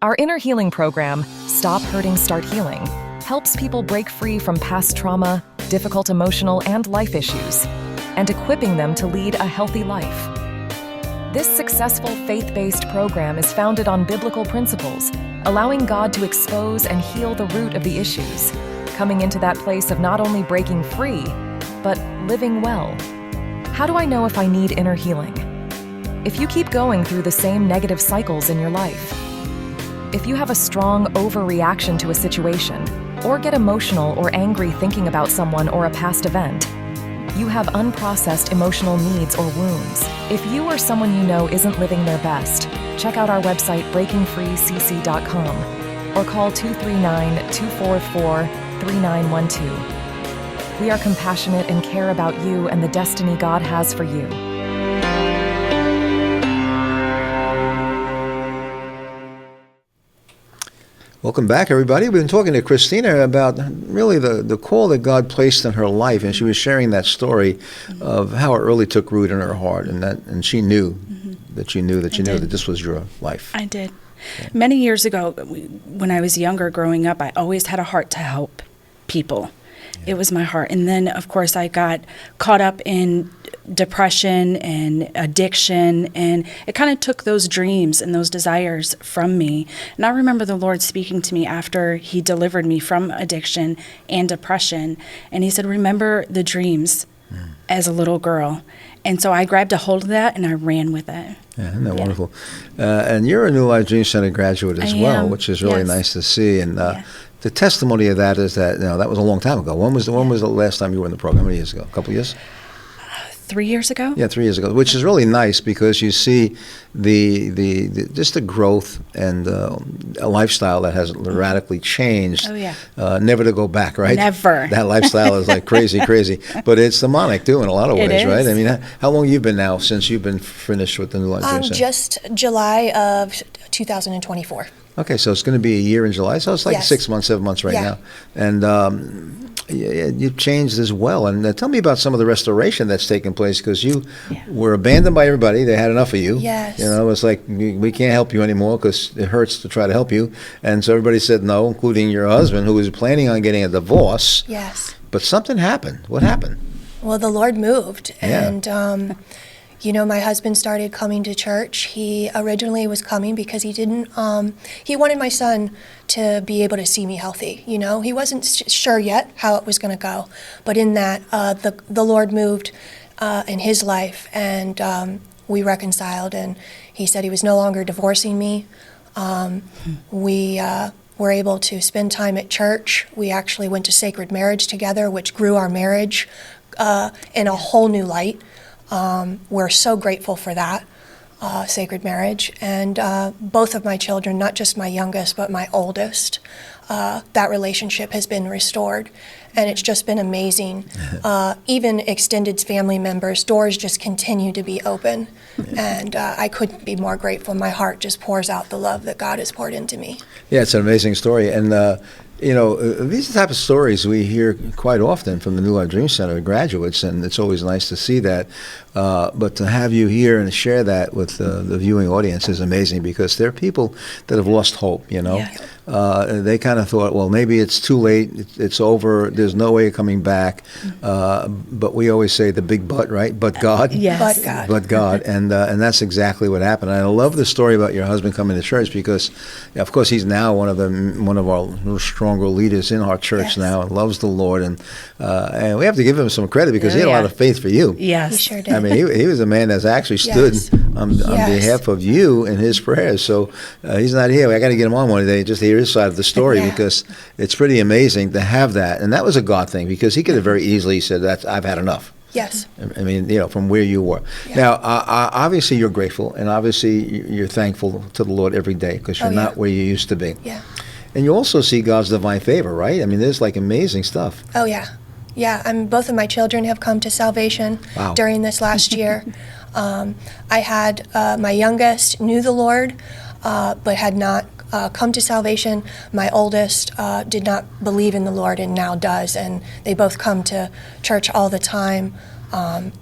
Our inner healing program, Stop Hurting, Start Healing, helps people break free from past trauma, difficult emotional and life issues, and equipping them to lead a healthy life. This successful faith-based program is founded on biblical principles, allowing God to expose and heal the root of the issues, coming into that place of not only breaking free, but living well. How do I know if I need inner healing? If you keep going through the same negative cycles in your life, if you have a strong overreaction to a situation, or get emotional or angry thinking about someone or a past event, you have unprocessed emotional needs or wounds. If you or someone you know isn't living their best, check out our website breakingfreecc.com or call 239-244-3912. We are compassionate and care about you and the destiny God has for you. Welcome back, everybody. We've been talking to Christina about really the call that God placed in her life, and she was sharing that story of how it really took root in her heart, and she knew that you knew that this was your life. I did. Yeah. Many years ago, when I was younger, growing up, I always had a heart to help people. Yeah. It was my heart. And then, of course, I got caught up in depression and addiction, and it kind of took those dreams and those desires from me. And I remember the Lord speaking to me after he delivered me from addiction and depression, and he said, remember the dreams as a little girl. And so I grabbed a hold of that and I ran with it. Yeah, isn't that wonderful? And you're a New Life Dream Center graduate as well, which is really nice to see. And the testimony of that is that that was a long time ago. When was the last time you were in the program? How many years ago? A couple of years? 3 years ago? Yeah, 3 years ago, which is really nice because you see just the growth and a lifestyle that has radically changed. Oh, yeah. Never to go back, right? Never. That lifestyle is like crazy. But it's demonic too in a lot of ways, right? I mean, how long you've been now since you've been finished with the New Life Dream Center? Just July of 2024. Okay, so it's going to be a year in July. So it's like 6 months, 7 months right now. And you've changed as well. And tell me about some of the restoration that's taken place, because you were abandoned by everybody. They had enough of you. Yes. It's like, we can't help you anymore because it hurts to try to help you. And so everybody said no, including your husband, who was planning on getting a divorce. Yes. But something happened. What happened? Well, the Lord moved. And, my husband started coming to church. He originally was coming because he didn't, he wanted my son to be able to see me healthy. He wasn't sure yet how it was going to go. But in that, the Lord moved in his life, and we reconciled. And he said he was no longer divorcing me. We were able to spend time at church. We actually went to sacred marriage together, which grew our marriage in a whole new light. We're so grateful for that sacred marriage. And both of my children, not just my youngest, but my oldest, that relationship has been restored. And it's just been amazing. Even extended family members, doors just continue to be open. And I couldn't be more grateful. My heart just pours out the love that God has poured into me. Yeah, it's an amazing story. And these type of stories we hear quite often from the New Life Dream Center graduates, and it's always nice to see that. But to have you here and share that with the viewing audience is amazing, because there are people that have lost hope, They kind of thought, well, maybe it's too late, it's over, there's no way of coming back. But we always say the big but, right? But God. Yes. But God. But God. And that's exactly what happened. And I love the story about your husband coming to church, because, of course, he's now one of our stronger leaders in our church now, and loves the Lord. And we have to give him some credit, because he had a lot of faith for you. Yes. He sure did. I mean, he was a man that's actually stood on behalf of you in his prayers. So he's not here. I got to get him on one day just to hear his side of the story, because it's pretty amazing to have that. And that was a God thing, because he could have very easily said, I've had enough. Yes. I mean, from where you were. Now, obviously you're grateful, and obviously you're thankful to the Lord every day, because you're not where you used to be. Yeah. And you also see God's divine favor, right? I mean, there's like amazing stuff. Oh, yeah. Yeah, both of my children have come to salvation during this last year. I had my youngest knew the Lord, but had not come to salvation. My oldest did not believe in the Lord and now does, and they both come to church all the time.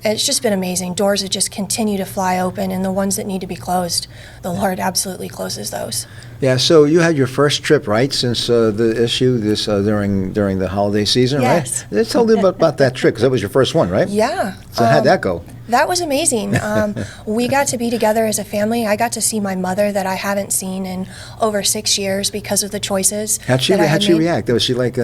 It's just been amazing. Doors that just continue to fly open, and the ones that need to be closed, the Lord absolutely closes those. Yeah, so you had your first trip, right, since the issue during the holiday season, Yes. right? Tell me about that trip, because that was your first one, right? Yeah. So how'd that go? That was amazing. We got to be together as a family. I got to see my mother that I haven't seen in over 6 years because of the choices. How'd she made. react? Was she like?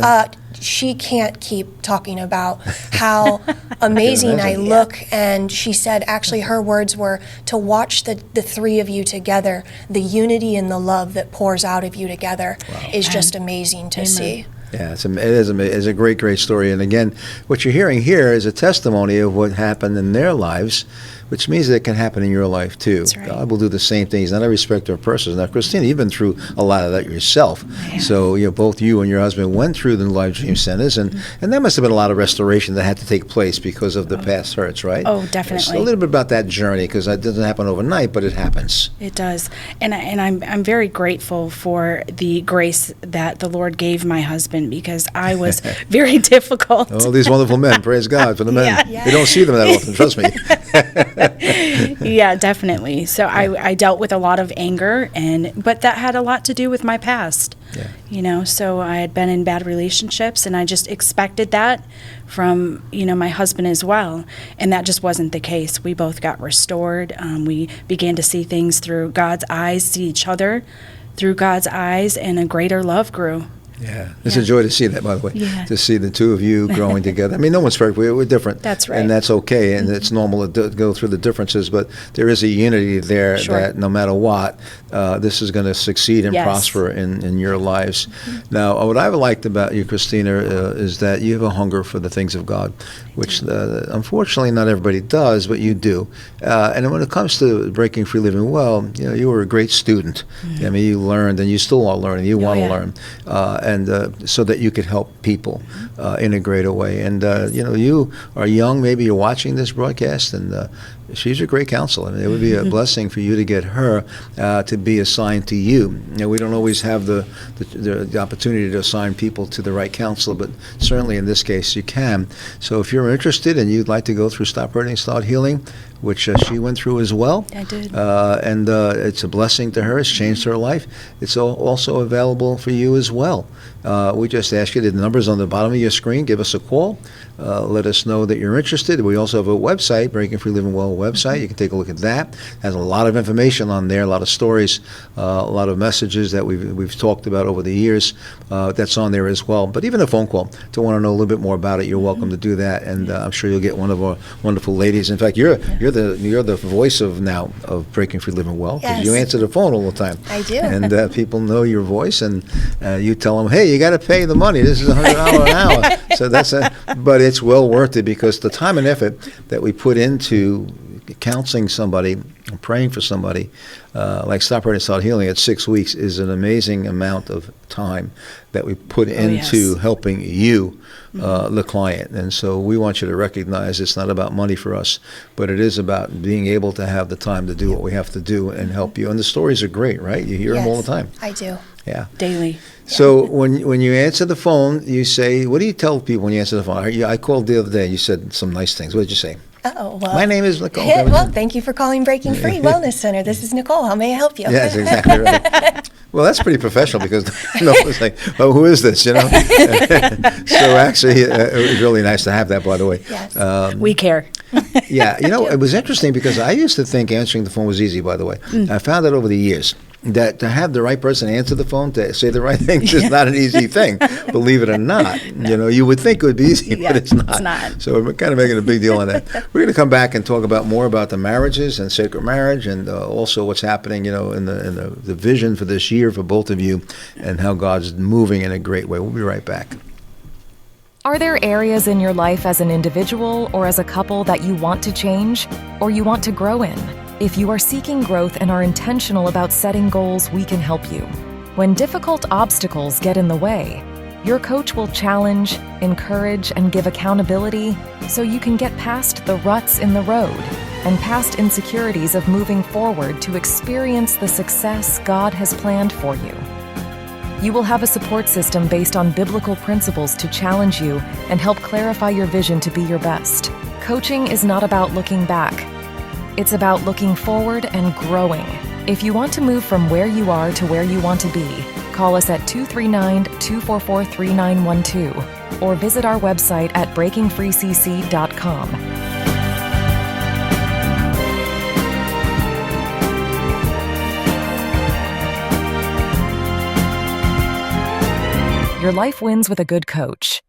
She can't keep talking about how amazing I look, and she said actually her words were to watch the three of you together, the unity and the love that pours out of you together is just amazing to see. Yeah, it's a great, great story. And again, what you're hearing here is a testimony of what happened in their lives, which means that it can happen in your life too. That's right. God will do the same things, not a respecter of persons. Now, Christina, you've been through a lot of that yourself. Yeah. So both you and your husband went through the Life Dream Centers, and there must have been a lot of restoration that had to take place because of the past hurts, right? Oh, definitely. So a little bit about that journey, because that doesn't happen overnight, but it happens. It does, and I'm very grateful for the grace that the Lord gave my husband, because I was very difficult. All these wonderful men, praise God for the men. Yeah. You don't see them that often, trust me. Yeah, definitely. So I dealt with a lot of anger, but that had a lot to do with my past. Yeah. So I had been in bad relationships, and I just expected that from, my husband as well. And that just wasn't the case. We both got restored. We began to see things through God's eyes, see each other through God's eyes, and a greater love grew. Yeah, it's a joy to see that, by the way, Yeah. to see the two of you growing together. I mean, no one's perfect. We're different. That's right. And that's okay, and it's normal to go through the differences, but there is a unity there that no matter what, this is going to succeed and prosper in your lives. Now, what I've liked about you, Christina, is that you have a hunger for the things of God, which unfortunately not everybody does, but you do. And when it comes to breaking free, living well, you were a great student. I mean, you learned, and you still are learning. You want to learn. And so that you could help people in a greater way. And, you are young, maybe you're watching this broadcast, and she's a great counselor. I mean, it would be a blessing for you to get her to be assigned to you. We don't always have the opportunity to assign people to the right counselor, but certainly in this case you can. So if you're interested and you'd like to go through Stop Hurting, Start Healing, which she went through as well. I did. And it's a blessing to her. It's changed her life. It's also available for you as well. We just ask you, the number's on the bottom of your screen. Give us a call. Let us know that you're interested. We also have a website, Breaking Free Living Well website. You can take a look at that. It has a lot of information on there, a lot of stories, a lot of messages that we've talked about over the years. That's on there as well. But even a phone call to want to know a little bit more about it, you're welcome to do that. And I'm sure you'll get one of our wonderful ladies. In fact, you're the voice of Breaking Free Living Well, because you answer the phone all the time. I do. And people know your voice, and you tell them, hey, you got to pay the money. This is $100 an hour. So but it's well worth it, because the time and effort that we put into counseling somebody, praying for somebody, like Stop Hurting, Start Healing at 6 weeks is an amazing amount of time that we put into helping you, the client. And so we want you to recognize it's not about money for us, but it is about being able to have the time to do what we have to do and help you. And the stories are great, right? You hear them all the time. I do. Yeah. Daily. So when you answer the phone, you say, what do you tell people when you answer the phone? I called the other day, you said some nice things. What did you say? Well, my name is Nicole. Well, thank you for calling Breaking Free Wellness Center. This is Nicole. How may I help you? Yes, exactly right. Well, that's pretty professional, because it's like, oh, who is this? So actually, it was really nice to have that, by the way. Yes. We care. Yeah, it was interesting, because I used to think answering the phone was easy, by the way. I found out over the years that to have the right person answer the phone, to say the right thing, is not an easy thing, believe it or not. No. You would think it would be easy, but it's not. It's not. So we're kind of making a big deal on that. We're going to come back and talk about more about the marriages and sacred marriage, and also what's happening, in the vision for this year for both of you, and how God's moving in a great way. We'll be right back. Are there areas in your life as an individual or as a couple that you want to change or you want to grow in? If you are seeking growth and are intentional about setting goals, we can help you. When difficult obstacles get in the way, your coach will challenge, encourage, and give accountability so you can get past the ruts in the road and past insecurities of moving forward to experience the success God has planned for you. You will have a support system based on biblical principles to challenge you and help clarify your vision to be your best. Coaching is not about looking back. It's about looking forward and growing. If you want to move from where you are to where you want to be, call us at 239-244-3912 or visit our website at breakingfreecc.com. Your life wins with a good coach.